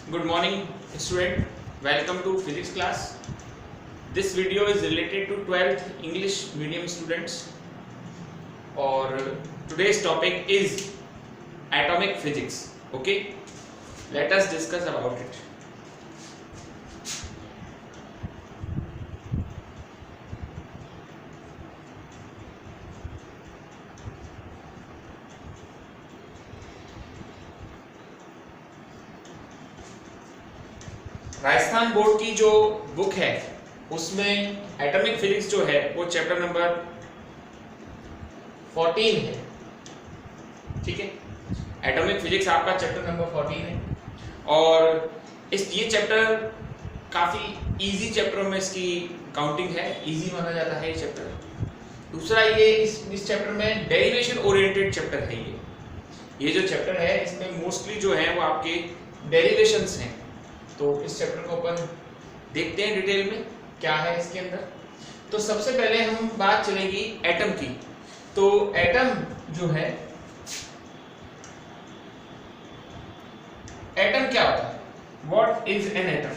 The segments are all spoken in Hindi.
Good morning, student. Welcome to physics class. This video is related to 12th English medium students. और today's topic is atomic physics. Okay, let us discuss about it. Rajasthan board की जो बुक है उसमें एटॉमिक फिजिक्स जो है वो चैप्टर नंबर 14 है। ठीक है, एटॉमिक फिजिक्स आपका चैप्टर नंबर 14 है और ये चैप्टर काफी इजी चैप्टरों में इसकी काउंटिंग है, इजी माना जाता है ये चैप्टर। दूसरा ये इस चैप्टर में डेरिवेशन ओरिएंटेड चैप्टर है। ये जो चैप्टर है इसमें मोस्टली जो है वो आपके डेरिवेशंस हैं। तो इस चैप्टर को अपन देखते हैं डिटेल में क्या है इसके अंदर। तो सबसे पहले हम बात चलेगी एटम की। तो एटम जो है, एटम क्या होता है, व्हाट इज एन एटम।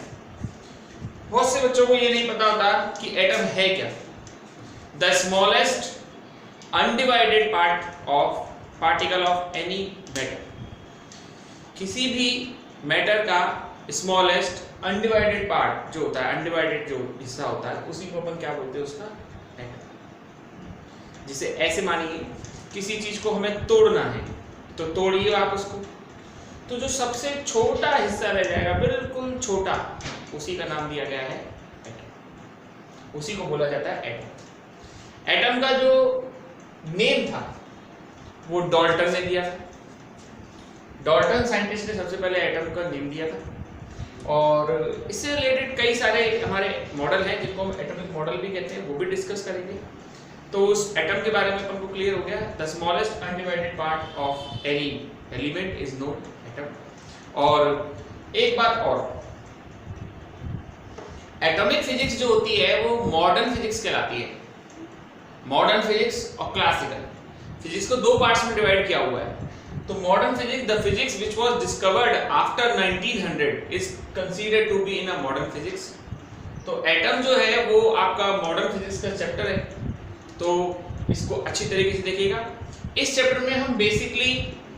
बहुत से बच्चों को ये नहीं पता होता कि एटम है क्या। The smallest undivided part of particle of any matter. किसी भी मैटर का स्मॉलेस्ट अनडिवाइडेड पार्ट जो होता है, अनडिवाइडेड जो हिस्सा होता है, उसी को अपन क्या बोलते हैं, उसका एटम। जिसे ऐसे मानिए किसी चीज को हमें तोड़ना है तो तोड़िए आप उसको, तो जो सबसे छोटा हिस्सा रह जाएगा, बिल्कुल छोटा, उसी का नाम दिया गया है एटम। उसी को बोला जाता है एटम। एटम का जो नेम था वो डाल्टन ने दिया था। डाल्टन साइंटिस्ट ने सबसे पहले एटम का नेम दिया था और इससे रिलेटेड कई सारे हमारे मॉडल हैं जिनको हम एटॉमिक मॉडल भी कहते हैं, वो भी डिस्कस करेंगे। तो उस एटम के बारे में अपन को क्लियर हो गया। The smallest undivided part of any element is known atom. और एक बात और, एटॉमिक फिजिक्स जो होती है वो मॉडर्न फिजिक्स कहलाती है। मॉडर्न फिजिक्स और क्लासिकल फिजिक्स को दो पार्ट्स में डिवाइड किया हुआ है। तो modern physics, the physics which was discovered after 1900 is considered to be in a modern physics. तो एटम जो है वो आपका मॉडर्न फिजिक्स का चैप्टर है, तो इसको अच्छी तरीके से देखिएगा। इस चैप्टर में हम बेसिकली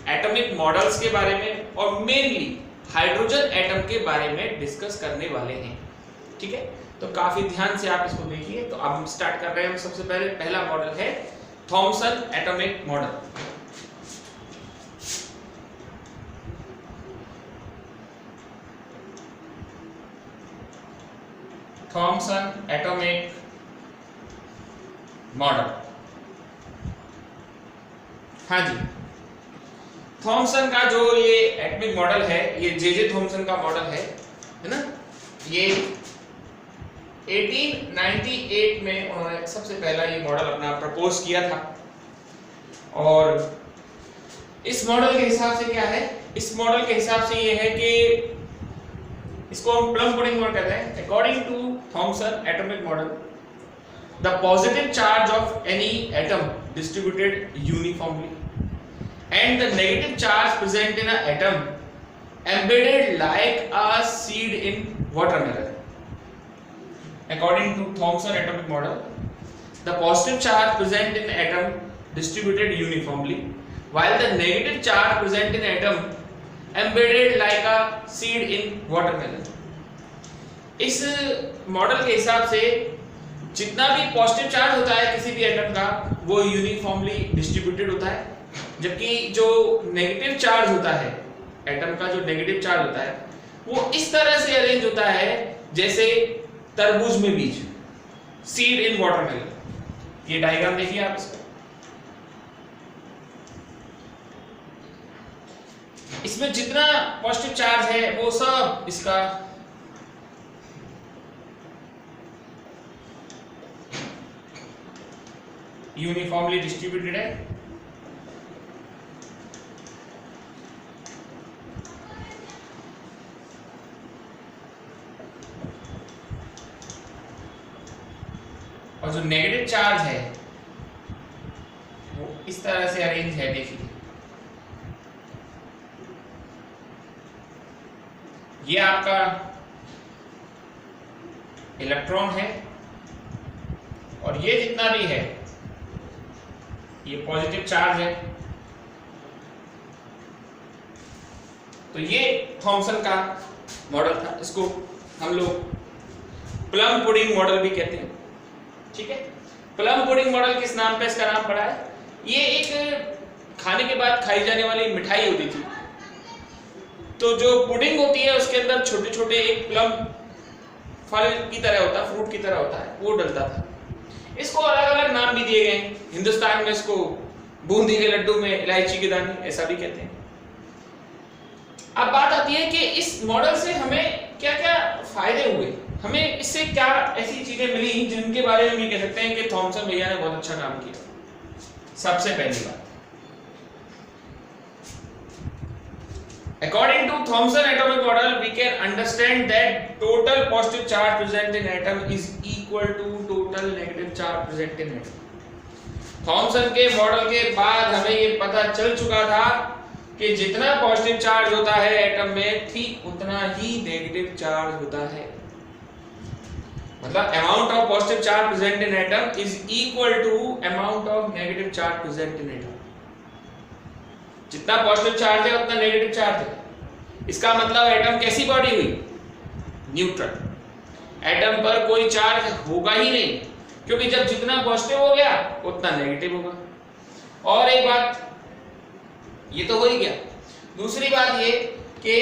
एटॉमिक मॉडल्स के बारे में और मेनली हाइड्रोजन एटम के बारे में डिस्कस करने वाले हैं। ठीक है, तो काफी ध्यान से आप इसको देखिए। तो अब हम स्टार्ट कर रहे हैं। हम सबसे पहले पहला मॉडल है Thomson atomic model. Thomson atomic model. हाँ जी, थॉमसन का जो ये एटॉमिक मॉडल है, ये जे थॉमसन का मॉडल है ना। ये 1898 में उन्होंने सबसे पहला ये मॉडल अपना प्रपोज किया था। और इस मॉडल के हिसाब से क्या है, इस मॉडल के हिसाब से ये है कि इसको हम प्लम पुडिंग मॉडल कहते हैं। According to Thomson atomic model, the positive charge of any atom distributed uniformly and the negative charge present in a atom embedded like a seed in watermelon. According to Thomson atomic model, the positive charge present in atom distributed uniformly, while the negative charge present in atom embedded like a seed in watermelon. इस मॉडल के हिसाब से जितना भी पॉजिटिव चार्ज होता है किसी भी एटम का वो यूनिफॉर्मली डिस्ट्रीब्यूटेड होता है, जबकि जो नेगेटिव चार्ज होता है एटम का, जो नेगेटिव चार्ज होता है वो इस तरह से अरेंज होता है जैसे तरबूज में बीज, सीड इन वाटरमेलन। ये डायग्राम देखिए आप इसका। इसमें जितना पॉजिटिव चार्ज है वो सब इसका यूनिफॉर्मली डिस्ट्रीब्यूटेड है। और जो नेगेटिव चार्ज है वो इस तरह से अरेंज है, देखिए। ये आपका इलेक्ट्रॉन है और ये जितना भी है ये पॉजिटिव चार्ज है। तो ये थॉमसन का मॉडल था, इसको हम लोग प्लम पुडिंग मॉडल भी कहते हैं। ठीक है, प्लम पुडिंग मॉडल किस नाम पे इसका नाम पड़ा है? ये एक खाने के बाद खाई जाने वाली मिठाई होती थी। तो जो पुडिंग होती है उसके अंदर छोटे छोटे एक प्लम फल की तरह होता है, फ्रूट की तरह होता है, वो डलता था। इसको अलग अलग नाम भी दिए गए। हिंदुस्तान में इसको बूंदी के लड्डू में इलायची के दाने ऐसा भी कहते हैं। अब बात आती है कि इस मॉडल से हमें क्या क्या फायदे हुए, हमें इससे क्या ऐसी चीजें मिली जिनके बारे में हम ये कह सकते हैं कि थॉमसन भैया ने बहुत अच्छा काम किया। सबसे पहली बात, according to Thomson atomic model we can understand that total positive charge present in atom is equal to total negative charge present in atom। Thomson के मॉडल के बाद हमें ये पता चल चुका था कि जितना पॉजिटिव चार्ज होता है एटम में ठीक उतना ही नेगेटिव चार्ज होता है। मतलब amount of positive charge present in atom is equal to amount of negative charge present in atom. जितना पॉजिटिव चार्ज है उतना नेगेटिव चार्ज है। इसका मतलब एटम कैसी बॉडी हुई? न्यूट्रल। एटम पर कोई चार्ज होगा ही नहीं, क्योंकि जब जितना पॉजिटिव हो गया उतना नेगेटिव होगा। और एक बात ये तो हो ही गया। दूसरी बात ये कि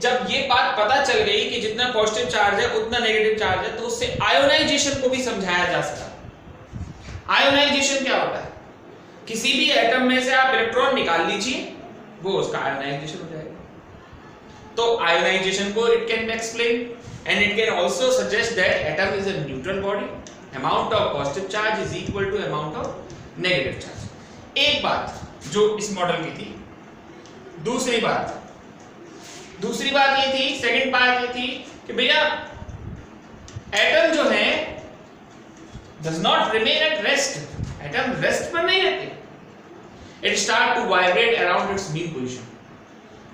जब ये बात पता चल गई कि जितना पॉजिटिव चार्ज है उतना नेगेटिव चार्ज है, तो उससे आयोनाइजेशन को भी समझाया जा सका। आयोनाइजेशन क्या होता है? किसी भी एटम में से आप इलेक्ट्रॉन निकाल लीजिए, वो उसका आयोनाइजेशन हो जाएगा। तो आयोनाइजेशन को it can explain and it can also suggest that atom is a neutral body, amount of positive charge is equal to amount of negative charge. एक बात जो इस मॉडल की थी। दूसरी बात ये थी, सेकंड बात ये थी कि भैया एटम जो है does not remain at rest। Atom rest पर नहीं रहते। It start to vibrate around its mean position।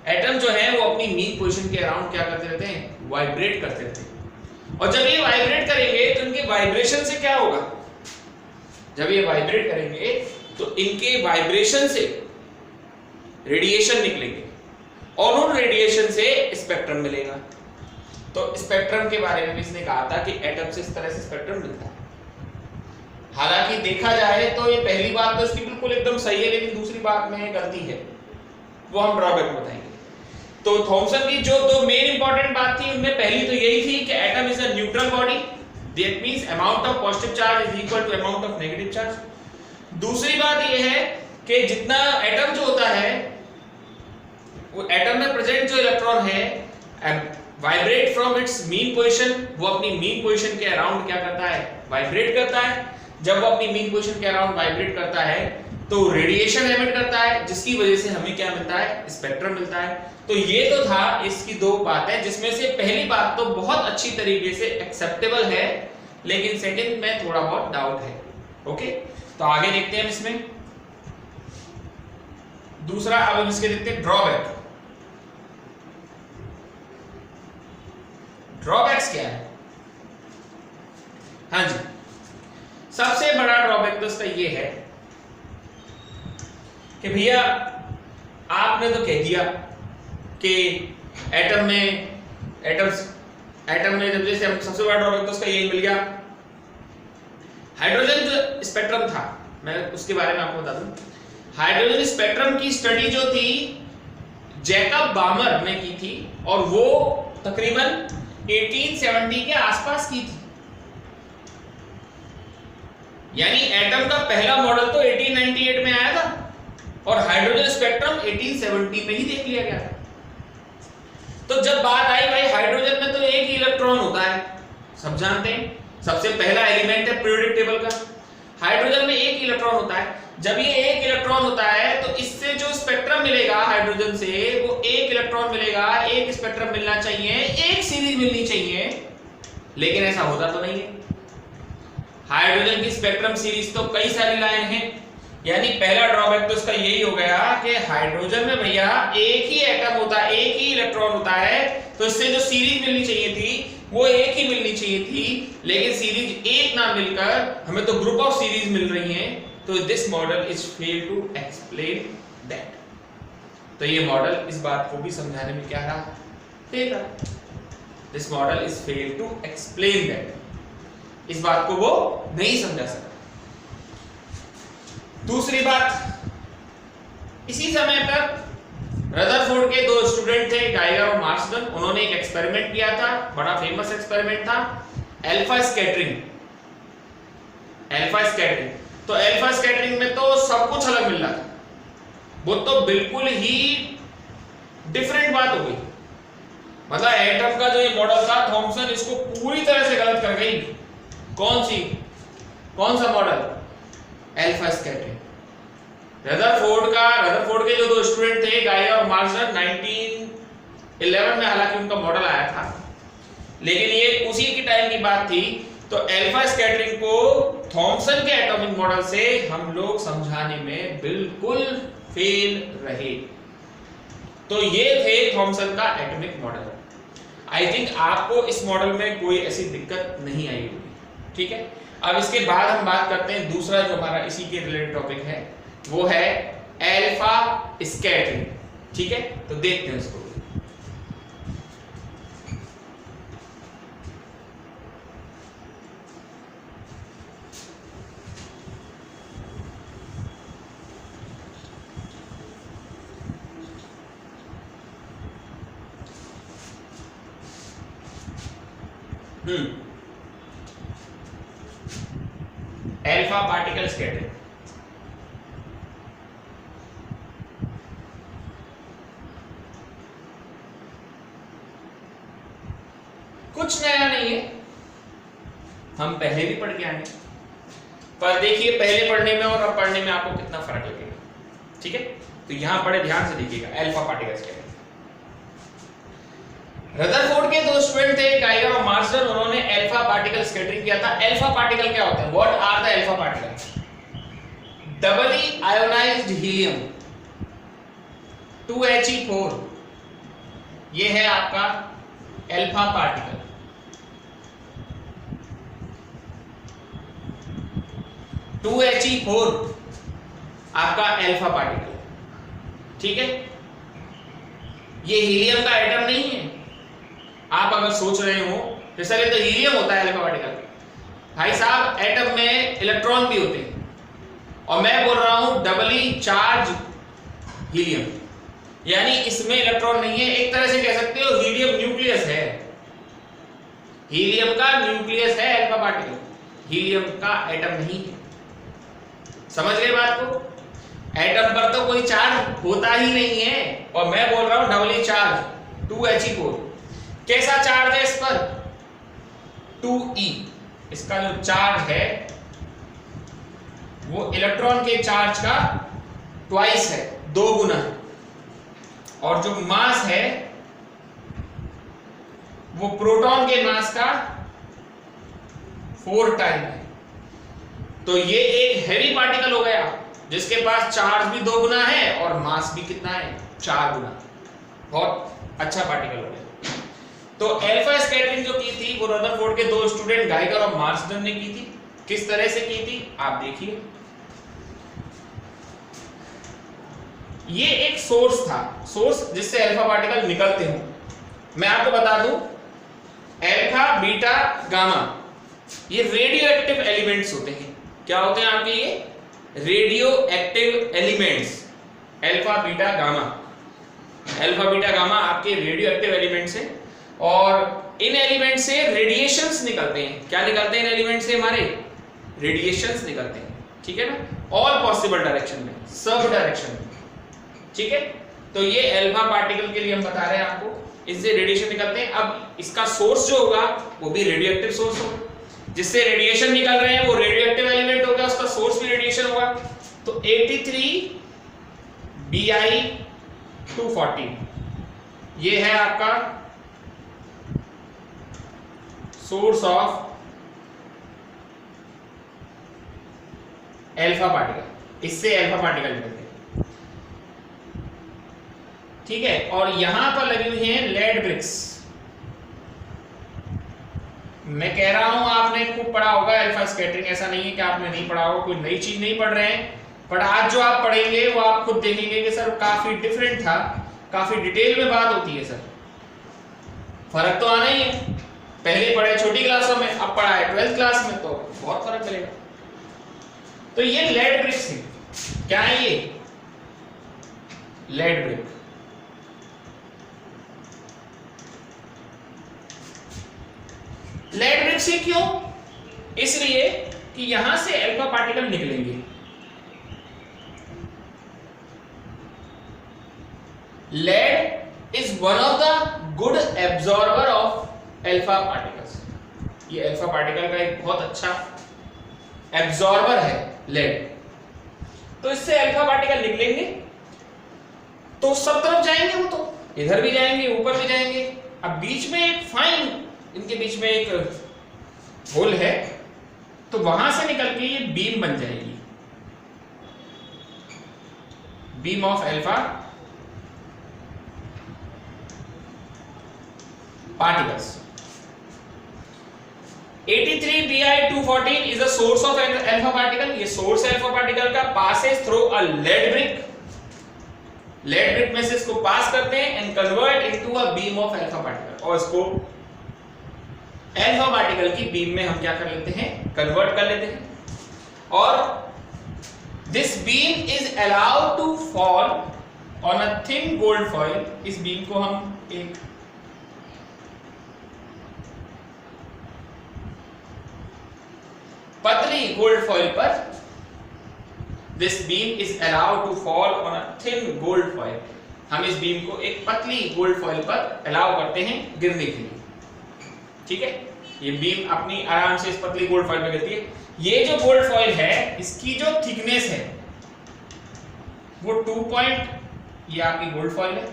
Atom जो है वो अपनी मीन पोजीशन के अराउंड क्या करते रहते हैं? वाइब्रेट करते रहते हैं। और जब ये वाइब्रेट करेंगे तो इनके वाइब्रेशन से क्या होगा? जब ये वाइब्रेट करेंगे तो इनके वाइब्रेशन से रेडिएशन निकलेंगे और उन रेडिएशन से स्पेक्ट्रम मिलेगा। तो स्पेक्ट्रम के बारे में भी इसने कहा था कि एटम से इस तरह से स्पेक्ट्रम मिलता है। हालांकि देखा जाए तो ये पहली बात तो इसकी बिल्कुल एकदम सही है, लेकिन दूसरी बात में गलती है, वो हम ड्रॉबैक बताएंगे। तो थॉमसन की जो दो मेन इंपॉर्टेंट बात थी उनमें पहली तो यही थी कि atom is a neutral body, that means amount of positive charge is equal to amount of negative charge. दूसरी बात ये है कि जितना एटम जो होता है वो एटम में प्रेजेंट जो इलेक्ट्रॉन है vibrate from its mean position, वो अपनी मीन पोजीशन के अराउंड क्या करता है? वाइब्रेट करता है। जब वो अपनी मीन पोजीशन के अराउंड वाइब्रेट करता है तो रेडिएशन एमिट करता है, जिसकी वजह से हमें क्या मिलता है? स्पेक्ट्रम मिलता है। तो ये तो था इसकी दो बातें, जिसमें से पहली बात तो बहुत अच्छी तरीके से एक्सेप्टेबल है, लेकिन सेकंड में थोड़ा बहुत डाउट है। ओके, तो आगे देखते हैं इसमें दूसरा। अब हम इसके देखते हैं ड्रॉबैक। ड्रॉबैक्स क्या है? हाँ जी, सबसे बड़ा ड्रॉबैक तो इसका ये है कि भैया आपने तो कह दिया कि एटम में जब जैसे हम सबसे बड़ा ड्रॉबैक तो उसका यही मिल गया। हाइड्रोजन जो स्पेक्ट्रम था, मैं उसके बारे में आपको बता दूं। हाइड्रोजन स्पेक्ट्रम की स्टडी जो थी जैकब बामर ने की थी और वो तकरीबन 1870 के आसपास की थी। यानी एटम का पहला मॉडल तो 1898 में आया था और हाइड्रोजन स्पेक्ट्रम 1870 में ही देख लिया गया था। तो जब बात आई भाई हाइड्रोजन में तो एक ही इलेक्ट्रॉन होता है, सब जानते हैं, सबसे पहला एलिमेंट है पीरियोडिक टेबल का। हाइड्रोजन में एक इलेक्ट्रॉन होता है। जब ये एक इलेक्ट्रॉन होता है तो इससे जो स्पेक्ट्रम मिलेगा हाइड्रोजन से, वो एक इलेक्ट्रॉन मिलेगा, एक स्पेक्ट्रम मिलना चाहिए, एक सीरीज मिलनी चाहिए, लेकिन ऐसा होता तो नहीं है। हाइड्रोजन की स्पेक्ट्रम सीरीज तो कई सारी लाइन है, यानी पहला ड्रॉबैक तो इसका यही हो गया कि हाइड्रोजन में भैया एक ही एटम होता है, एक ही इलेक्ट्रॉन होता है, तो इससे जो सीरीज मिलनी चाहिए थी वो एक ही मिलनी चाहिए थी, लेकिन सीरीज एक ना मिलकर हमें तो ग्रुप ऑफ सीरीज मिल रही हैं, तो this model is fail to explain that. तो ये मॉडल इस बात को भी समझाने में क्या रहा, फेल रहा। This model is fail to explain that, इस बात को वो नहीं समझा सका। दूसरी बात, इसी समय तक रदरफोर्ड के दो स्टूडेंट थे, गाइगर और मार्सडन, उन्होंने एक एक्सपेरिमेंट किया था, बड़ा फेमस एक्सपेरिमेंट था, अल्फा स्कैटरिंग। अल्फा स्कैटरिंग, तो अल्फा स्कैटरिंग में तो सब कुछ अलग मिल रहा था, वो तो बिल्कुल ही डिफरेंट बात हो गई। मतलब एटम का जो ये मॉडल था, थॉमसन इसको पूरी तरह से गलत कर गई। कौन सा मॉडल? Alpha scattering. रदरफोर्ड के जो दो स्टूडेंट थे, गाइगर और मार्सडन, 1911 में हालांकि उनका मॉडल आया था, लेकिन ये उसी की टाइम की बात थी। तो अल्फा स्कैटरिंग को थॉमसन के एटॉमिक मॉडल से हम लोग समझाने में बिल्कुल फेल रहे। तो ये थे थॉमसन का एटॉमिक मॉडल। आई थिंक आपको इस मॉडल में कोई ऐसी दिक्कत नहीं आई होगी, ठीक है। अब इसके बाद हम बात करते हैं दूसरा जो हमारा इसी के रिलेटेड टॉपिक है, वो है अल्फा स्कैटरिंग, ठीक है। तो देखते हैं उसको। Alpha particle scattering. कुछ नया नहीं है, हम पहले भी पढ़ के आए, पर देखिए पहले पढ़ने में और अब पढ़ने में आपको कितना फर्क लगेगा, ठीक है। तो यहां बड़े ध्यान से देखिएगा, अल्फा पार्टिकल स्कैटरिंग। रदरफोर्ड के दो स्टूडेंट थे, गाइगर और मार्सडन, उन्होंने अल्फा पार्टिकल स्कैटरिंग किया था। अल्फा पार्टिकल क्या होता है? What are the alpha particle? Doubly ionised helium 2He4, ये है आपका अल्फा पार्टिकल। (2He4) आपका अल्फा पार्टिकल, ठीक है। ये हीलियम का एटम नहीं है। आप अगर सोच रहे हो जैसे ये तो हीलियम होता है अल्फा पार्टिकल, भाई साहब एटम में इलेक्ट्रॉन भी होते हैं, और मैं बोल रहा हूं डबली चार्ज हीलियम, यानी इसमें इलेक्ट्रॉन नहीं है। एक तरह से कह सकते हो हीलियम न्यूक्लियस है, हीलियम का न्यूक्लियस है अल्फा पार्टिकल, हीलियम का एटम नहीं है। समझ गए बात को? एटम पर तो कोई चार्ज होता ही नहीं है, और मैं बोल रहा हूं डबली चार्ज 2He4। कैसा चार्ज है इस पर? 2E। इसका जो चार्ज है वो इलेक्ट्रॉन के चार्ज का ट्वाइस है, 2 गुना है, और जो मास है वो प्रोटॉन के मास का 4 टाइम है। तो ये एक हैवी पार्टिकल हो गया जिसके पास चार्ज भी 2 गुना है और मास भी कितना है? 4 गुना। बहुत अच्छा पार्टिकल हो गया। तो अल्फा स्कैटरिंग जो की थी वो रदरफोर्ड के दो स्टूडेंट गाइगर और मार्सडन ने की थी। किस तरह से की थी आप देखिए। ये एक सोर्स था, सोर्स जिससे अल्फा पार्टिकल निकलते हो। मैं आपको बता दूं, अल्फा, बीटा, गामा ये रेडियो एक्टिव एलिमेंट्स होते हैं। क्या होते हैं आपके? ये radio active elements, alpha, beta, gamma. Alpha, beta, gamma आपके रेडियो एक्टिव एलिमेंट्स हैं, और इन एलिमेंट से रेडिएशंस निकलते हैं। क्या निकलते हैं इन एलिमेंट से? हमारे रेडिएशंस निकलते हैं, ठीक है ना। ऑल पॉसिबल डायरेक्शन में, सब डायरेक्शन में, ठीक है। तो ये अल्फा पार्टिकल के लिए हम बता रहे हैं आपको, इससे रेडिएशन निकलते हैं। अब इसका सोर्स जो होगा वो भी रेडियो एक्टिव सोर्स होगा, जिससे रेडिएशन निकल रहे हैं वो रेडियो एक्टिव एलिमेंट होगा, उसका सोर्स भी रेडिएशन होगा। तो 83 Bi240 ये है आपका सोर्स ऑफ अल्फा पार्टिकल। इससे अल्फा पार्टिकल निकलते हैं, ठीक है। और यहां पर लगी हुई हैं लेड ब्रिक्स। मैं कह रहा हूं आपने खूब पढ़ा होगा अल्फा स्कैटरिंग, ऐसा नहीं है कि आपने नहीं पढ़ा होगा, कोई नई चीज नहीं पढ़ रहे हैं, पर आज जो आप पढ़ेंगे वो आप खुद देखेंगे कि सर काफी डिफरेंट था, काफी डिटेल में बात होती है सर। फर्क तो आना ही है, पहले पढ़े छोटी क्लासों में, अब पढ़ा है 12th क्लास में, तो बहुत फर्क मिलेगा। तो ये लेड ब्रिक्स है, क्या है ये लेड ब्रिक। लेड ब्रिक से क्यों? इसलिए कि यहां से अल्फा पार्टिकल निकलेंगे। Lead is one of the good absorber of alpha particles. ये अल्फा पार्टिकल का एक बहुत अच्छा एब्जॉर्बर है लेड। तो इससे अल्फा पार्टिकल निकलेंगे तो सब तरफ जाएंगे, वो तो इधर भी जाएंगे ऊपर भी जाएंगे। अब बीच में एक फाइन, इनके बीच में एक होल है, तो वहां से निकल के ये बीम बन जाएगी, beam of alpha particles. 83Bi214 is a source of alpha particle. ये source alpha particle का passes through a lead brick. lead brick में से इसको पास करते हैं and convert into a beam of alpha particle. और इसको alpha particle की beam में हम क्या कर लेते हैं, convert कर लेते हैं। और this beam is allowed to fall on a thin gold foil. इस beam को हम एक पतली गोल्ड फॉइल पर, this beam is allowed to fall on a thin gold foil. हम इस बीम को एक पतली गोल्ड फॉइल पर अलाउ करते हैं गिरने के लिए, ठीक है। ये बीम अपनी आराम से इस पतली गोल्ड फॉइल में गिरती है। ये जो गोल्ड फॉइल है, इसकी जो थिकनेस है वो 2 पॉइंट, ये आपकी गोल्ड फॉइल है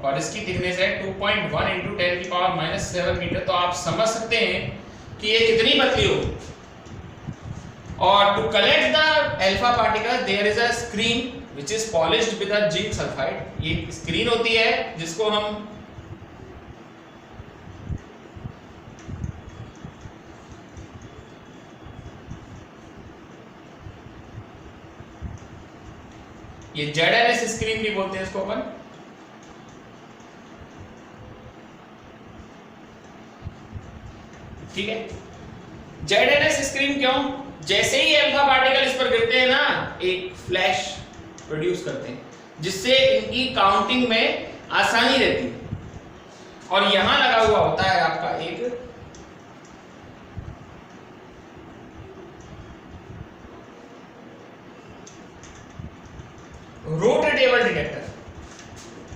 और इसकी थिकनेस है 2.1 × 10⁻⁻7 मीटर। तो आप समझ सकते हैं कि ये कितनी पतली हो। और to collect the alpha particle there is a screen which is polished with a zinc sulphide. ये स्क्रीन होती है जिसको हम ये ZNS स्क्रीन भी बोलते हैं इसको अपन। ठीक है, ZNS स्क्रीन क्यों? जैसे ही अल्फा पार्टिकल इस पर गिरते हैं ना, एक फ्लैश प्रोड्यूस करते हैं जिससे इनकी काउंटिंग में आसानी रहती है। और यहां लगा हुआ होता है आपका एक रोटेटेबल डिटेक्टर।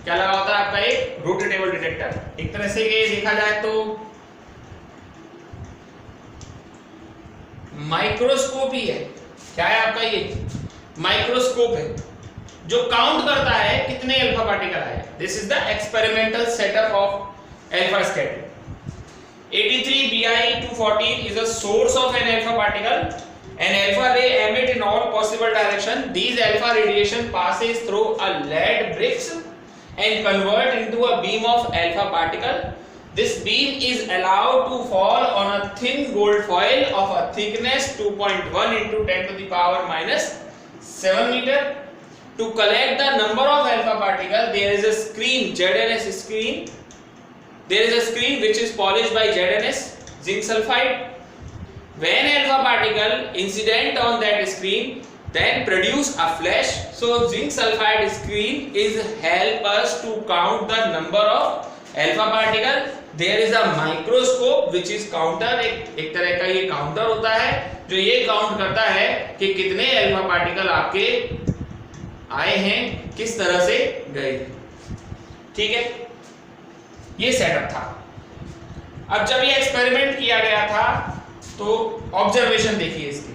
क्या लगा होता है आपका एक रोटेटेबल डिटेक्टर। एक तरह से ये देखा जाए तो माइक्रोस्कोप ही है। क्या है आपका ये माइक्रोस्कोप है जो काउंट करता है कितने अल्फा पार्टिकल आए। This is the experimental setup of alpha scattering. 83Bi214 is a source of an alpha particle. An alpha ray emit in all possible direction. These alpha radiation passes through a lead bricks and convert into a beam of alpha particle. This beam is allowed to fall on a thin gold foil of a thickness 2.1 × 10⁻⁷ meter. To collect the number of alpha particles, there is a screen, ZNS screen. There is a screen which is polished by ZNS, zinc sulfide. When alpha particle incident on that screen, then produce a flash. So zinc sulfide screen is help us to count the number of alpha particle. There is a microscope which is counter. एक तरह का ये काउंटर होता है जो ये काउंट करता है कि कितने अल्फा पार्टिकल आपके आए हैं, किस तरह से गए। ठीक है, ये सेटअप था। अब जब ये एक्सपेरिमेंट किया गया था तो ऑब्जर्वेशन देखिए इसकी।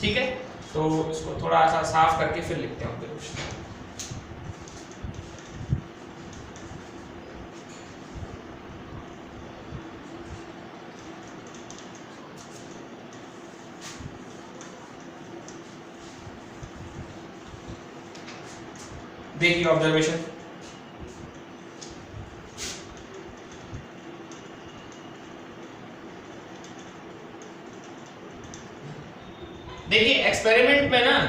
ठीक है, तो इसको थोड़ा सा साफ करके फिर लिखते हैं ऑब्जर्वेशन। देखिए ऑब्जर्वेशन, देखिए एक्सपेरिमेंट में ना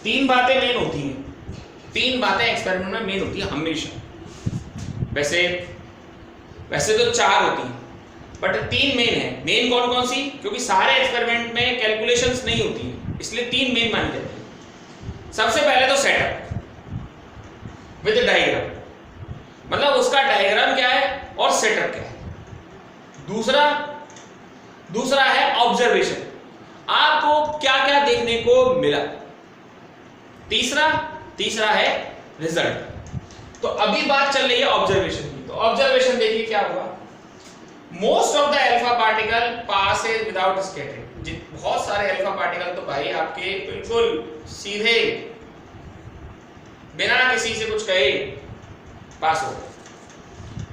तीन बातें मेन होती हैं, तीन बातें एक्सपेरिमेंट में मेन होती है हमेशा। वैसे तो चार होती हैं बट तीन मेन है। मेन कौन कौन सी? क्योंकि सारे एक्सपेरिमेंट में कैलकुलेशंस नहीं होती हैं, इसलिए तीन मेन मानी जाती है। सबसे पहले तो सेटअप विद डायग्राम, मतलब उसका डायग्राम क्या है और सेटअप क्या है। दूसरा है ऑब्जर्वेशन, आपको क्या क्या देखने को मिला। तीसरा है रिजल्ट। तो अभी बात चल रही है ऑब्जर्वेशन की, तो ऑब्जर्वेशन देखिए क्या हुआ। Most of the alpha particle passes without scattering. बहुत सारे अल्फा पार्टिकल तो भाई आपके बिल्कुल सीधे बिना किसी से कुछ कहे पास हो गए।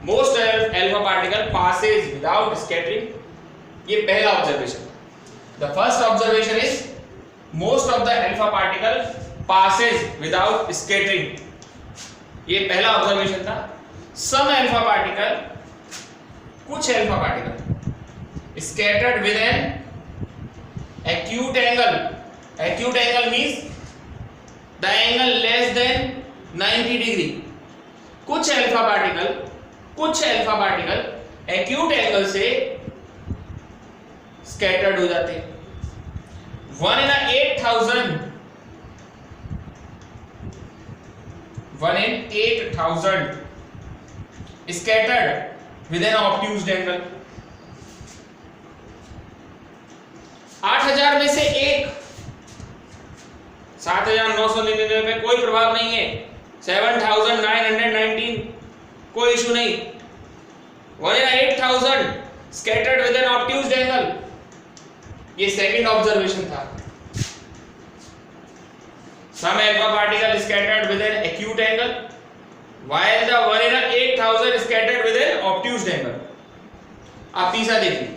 Most alpha particle passes without scattering, ये पहला observation. The first observation is most of the alpha particle passes without scattering, ये पहला ऑब्जर्वेशन था। सम अल्फा पार्टिकल, कुछ alpha particle scattered with an acute angle. Acute angle means the angle less than 90 degree. कुछ अल्फा पार्टिकल एक्यूट एंगल से स्कैटर्ड हो जाते हैं। 1 in 8,000 scattered with an obtuse angle। 8,000 में से एक, 7,999 पे कोई प्रभाव नहीं है। 7,919 कोई इशू नहीं। 1 in 8,000 scattered with an obtuse angle, ये सेकंड ऑब्जर्वेशन था। Some alpha particle scattered with an acute angle, while the 1 in 8,000 scattered with an obtuse angle। आप तीसरा देखिए,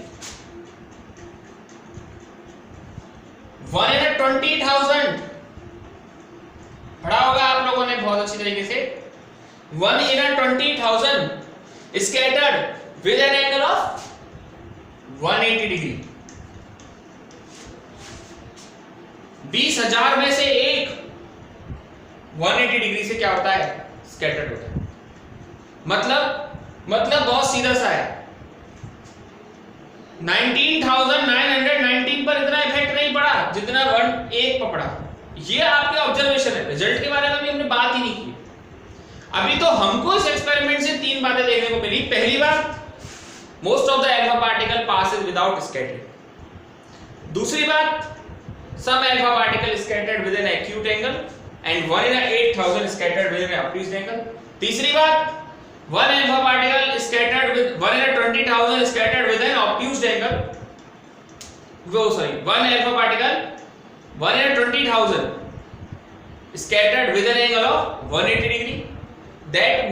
1 in 20,000 पढ़ा होगा आप लोगों ने बहुत अच्छी तरीके से। 1 in 20,000 scattered with an angle of 180 degree. 20,000 में से एक 180 डिग्री से क्या होता है? स्कैटर्ड होता है। मतलब बहुत सीधा सा है। 19,919 पर इतना इफेक्ट नहीं पड़ा जितना 1 पर पड़ा। ये आपके ऑब्जर्वेशन है। रिजल्ट के बारे में भी हमने बात ही नहीं की। अभी तो हमको इस एक्सपेरिमेंट से तीन बातें देखने को मिली। पहली बात, most of the alpha particle passes without scattering. दूसरी बात, some alpha particle scattered with an acute angle and 1 in 8,000 scattered with an obtuse angle। तीसरी बात, 1 alpha particle scattered with 1 in 20,000 scattered with an obtuse angle। 1 alpha particle 1 in 20,000 scattered with an angle of 180 degree। That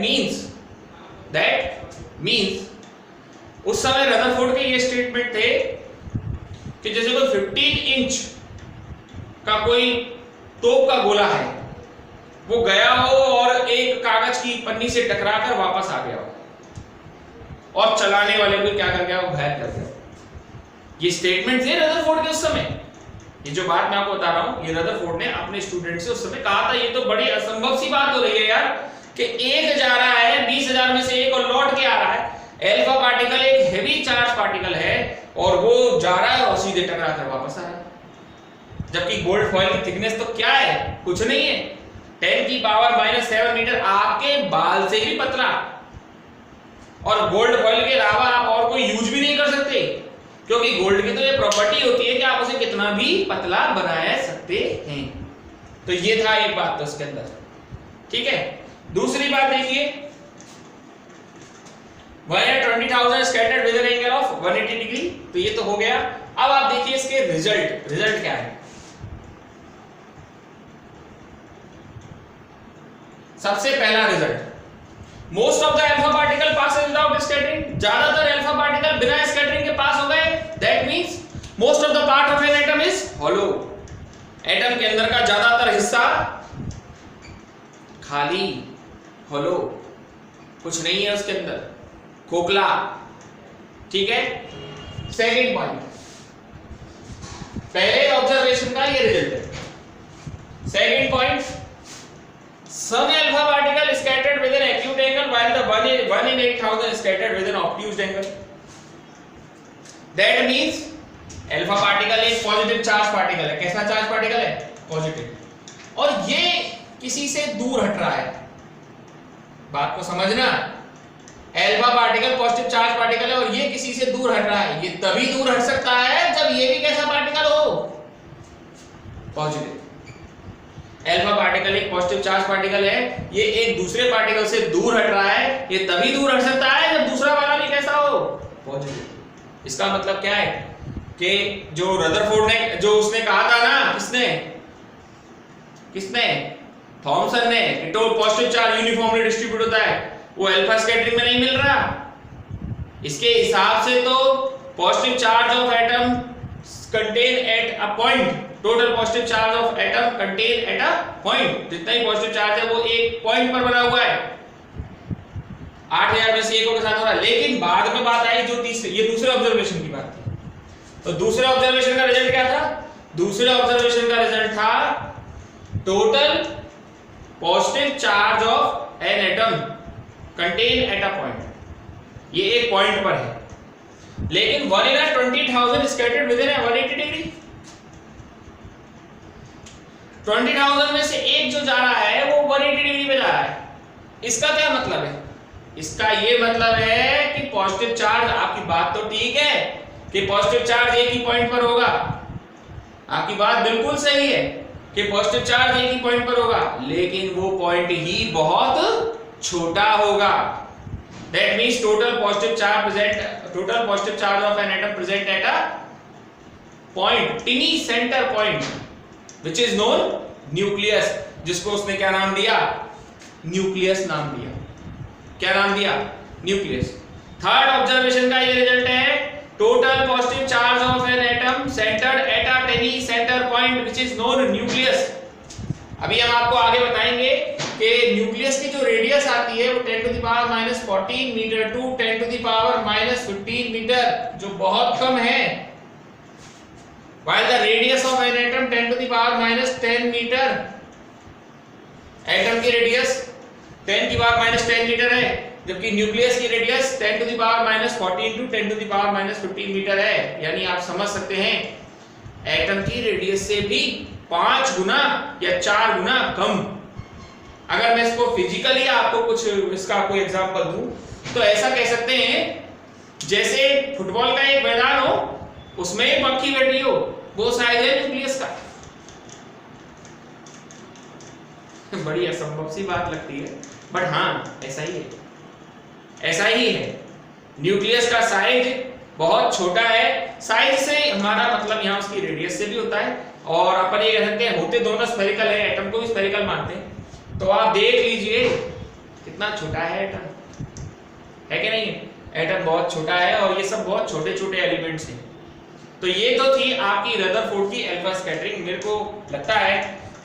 means उस समय रदरफोर्ड के ये स्टेटमेंट थे कि जैसे कोई 15 इंच का कोई तोप का गोला है, वो गया हो और एक कागज की पन्नी से टकराकर वापस आ गया हो और चलाने वाले को क्या कर गया? वो घायल कर गया। ये स्टेटमेंट थे रदरफोर्ड के उस समय। ये जो बात मैं आपको बता रहा हूं, ये रदरफोर्ड ने अपने स्टूडेंट से उस समय कहा था। ये तो बड़ी असंभव सी बात हो रही है यार कि एक जा रहा है 20,000 में से एक और लौट के आ रहा है। अल्फा पार्टिकल एक हेवी चार्ज पार्टिकल है और वो जा रहा है और सीधे टकरा कर वापस आ रहा है। जबकि गोल्ड फॉइल की थिकनेस तो क्या है? कुछ नहीं है, 10⁻⁻7 मीटर, आपके बाल से भी पतला। और गोल्ड फॉइल के अलावा आप और कोई यूज भी नहीं कर सकते, क्योंकि गोल्ड की तो ये प्रॉपर्टी होती है कि आप उसे कितना भी पतला बना सकते हैं। तो ये था एक बात तो उसके अंदर, ठीक है। दूसरी बात देखिए, 120,000 scattered with an angle of 180 degree, तो ये तो हो गया। अब आप देखिए इसके रिजल्ट क्या है। सबसे पहला result, most of the alpha particle passes without scattering. ज्यादातर अल्फा पार्टिकल बिना स्कैटरिंग के पास हो गए। That means most of the part of an atom is hollow. Atom के अंदर का ज्यादातर हिस्सा खाली, होलो, कुछ नहीं है उसके अंदर, खोखला। ठीक है, सेकंड पॉइंट, पहले ऑब्जर्वेशन का ये रिजल्ट है। Second point, some alpha particle scattered with an acute angle while the 1 in 8000 scattered with an obtuse angle. That means alpha particle एक पॉजिटिव चार्ज पार्टिकल है। कैसा चार्ज पार्टिकल है? पॉजिटिव। और ये किसी से दूर हट रहा है, बात को समझना। Alpha particle positive charge particle है और ये किसी से दूर हट रहा है। ये तभी दूर हट सकता है जब ये भी कैसा पार्टिकल हो? पॉजिटिव। अल्फा पार्टिकल एक पॉजिटिव चार्ज पार्टिकल है, ये एक दूसरे पार्टिकल से दूर हट रहा है। ये तभी दूर हट सकता है जब दूसरा वाला भी कैसा हो? पॉजिटिव। इसका मतलब क्या है कि जो रदरफोर्ड ने, जो उसने कहा था ना, किसने थॉमसन ने, कि तो पॉजिटिव चार्ज यूनिफॉर्मली डिस्ट्रीब्यूट होता है, वो अल्फा स्कैटरिंग में नहीं मिल रहा। इसके हिसाब से तो positive charge of atom contain at a point, total positive charge of atom contain at a point, जितना ही पॉजिटिव चार्ज है वो एक पॉइंट पर बना हुआ है। 8000 में से 1 के साथ हो रहा है। लेकिन बाद में बात आई जो तीसरे, ये दूसरे ऑब्जर्वेशन की बात थी। तो दूसरे ऑब्जर्वेशन का रिजल्ट क्या था? दूसरे ऑब्जर्वेशन का रिजल्ट था total positive charge of an atom contain at a point. ये एक पॉइंट पर है, लेकिन 1 in 20,000 scattered with in 180 degree. 20,000 में से एक जो जा रहा है वो 180 डिग्री पे जा रहा है। इसका क्या मतलब है? इसका ये मतलब है कि पॉजिटिव चार्ज, आपकी बात तो ठीक है कि पॉजिटिव चार्ज एक ही पॉइंट पर होगा, आपकी बात बिल्कुल सही है कि पॉजिटिव चार्ज एक ही पॉइंट पर होगा, लेकिन वो पॉइंट ही बहुत छोटा होगा। That means total positive charge of an atom present at a point, tiny center point, which is known nucleus, जिसको उसने क्या नाम दिया? न्यूक्लियस नाम दिया। क्या नाम दिया? न्यूक्लियस। थर्ड ऑब्जर्वेशन का ये रिजल्ट है, total positive charge of an atom centred at a tiny centre point which is known nucleus. अभी हम आपको आगे बताएंगे कि न्यूक्लियस की जो रेडियस आती है वो 10⁻⁻14 मीटर टू 10⁻⁻15 मीटर, जो बहुत कम है। while the radius of an atom 10⁻⁻10 metre, atom की रेडियस 10⁻⁻10 मीटर है, जबकि न्यूक्लियस की रेडियस 10⁻⁻14 टू 10⁻⁻15 मीटर है। यानी आप समझ सकते हैं एटम की रेडियस से भी 5 गुना या 4 गुना कम। अगर मैं इसको फिजिकली आपको कुछ इसका कोई एग्जांपल दूं तो ऐसा कह सकते हैं जैसे फुटबॉल का एक मैदान हो, उसमें एक मक्खी बैठी हो, वो साइज है न्यूक्लियस का। बड़ी असंभव सी बात लगती है, बट हाँ ऐसा ही है, ऐसा ही है। न्यूक्लियस का साइज बहुत छोटा है। साइज से हमारा मतलब यहाँ उसकी रेडियस से भी होता है, और अपन ये कह सकते हैं होते दोनों स्फेरिकल है, एटम को भी स्फेरिकल मानते हैं। तो आप देख लीजिए कितना छोटा है एटम, है कि नहीं? एटम बहुत छोटा है और ये सब बहुत छोटे छोटे एलिमेंट्स हैं। तो ये तो थी आपकी रदरफोर्ड की अल्फा स्कैटरिंग। मेरे को लगता है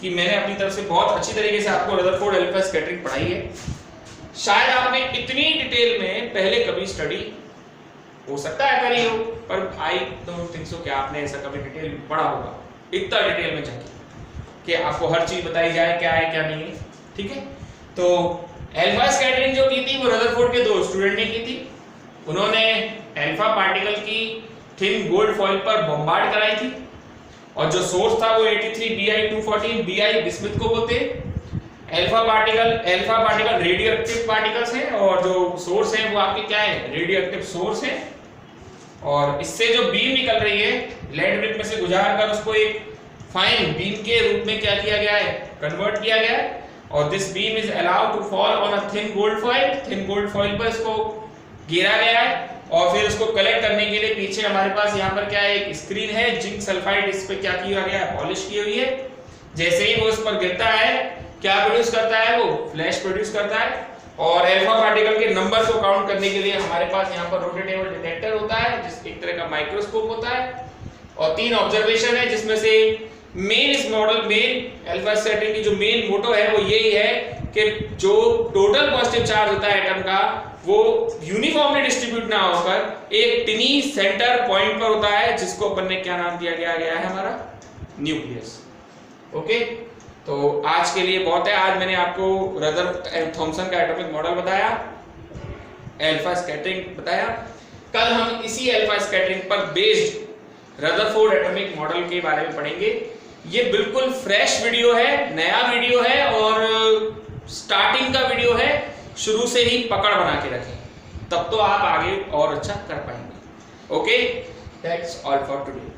कि मैंने अपनी तरफ से बहुत अच्छी तरीके से आपको रदरफोर्ड अल्फा स्कैटरिंग पढ़ाई है। शायद आपने इतनी डिटेल में पहले कभी स्टडी हो सकता है करी हो, पर आई डोंट थिंक सो कि आपने ऐसा कभी डिटेल में पढ़ा होगा, इतना डिटेल में जाके कि आपको हर चीज बताई जाए क्या है क्या नहीं है। ठीक है, तो अल्फा स्कैटरिंग जो की थी वो रदरफोर्ड के 2 स्टूडेंट ने की थी। उन्होंने अल्फा पार्टिकल की थिन गोल्ड फॉइल पर बॉम्बार्ड कराई थी, और जो सोर्स था वो 83 Bi214 Bi बिस्मिथ को बोलते हैं। Alpha particle radio active particles हैं, और जो सोर्स है वो आपके क्या है? रेडियो एक्टिव सोर्स है। और इससे जो बीम निकल रही है लेड ब्रिक में से गुजार कर उसको एक फाइन बीम के रूप में क्या किया गया है? कन्वर्ट किया गया है। और this beam is allowed to fall on a thin gold foil. Thin gold foil पर इसको घेरा गया है, और फिर इसको कलेक्ट करने के लिए पीछे हमारे पास यहाँ पर क्या है? एक स्क्रीन है, जिंक सल्फाइड इस पे क्या किया गया है? पॉलिश की हुई है। जैसे ही वो इस पर गिरता है क्या प्रोड्यूस करता है? वो फ्लैश प्रोड्यूस करता है। और अल्फा पार्टिकल के नंबर को काउंट करने के लिए हमारे पास यहाँ पर रोटेटेबल डिटेक्टर होता है, जिस एक तरह का माइक्रोस्कोप होता है। और 3 ऑब्जर्वेशन है, जिसमें से मेन इस मॉडल में अल्फा स्कैटरिंग की जो मेन मोटो है वो यही है कि जो टोटल पॉजिटिव चार्ज होता है एटम का वो यूनिफॉर्मली डिस्ट्रीब्यूट ना होकर एक टिनी सेंटर पॉइंट पर होता है, जिसको अपन ने क्या नाम दिया गया है हमारा न्यूक्लियस। ओके, तो आज के लिए बहुत है। आज मैंने आपको रदरफोर्ड थॉमसन का एटॉमिक मॉडल बताया, अल्फा स्कैटरिंग बताया। कल हम इसी अल्फा स्कैटरिंग पर बेस्ड रदरफोर्ड एटॉमिक मॉडल के बारे में पढ़ेंगे। ये बिल्कुल फ्रेश वीडियो है, नया वीडियो है और स्टार्टिंग का वीडियो है। शुरू से ही पकड़ बना के रखें, तब तो आप आगे और अच्छा कर पाएंगे। Okay, that's all for today.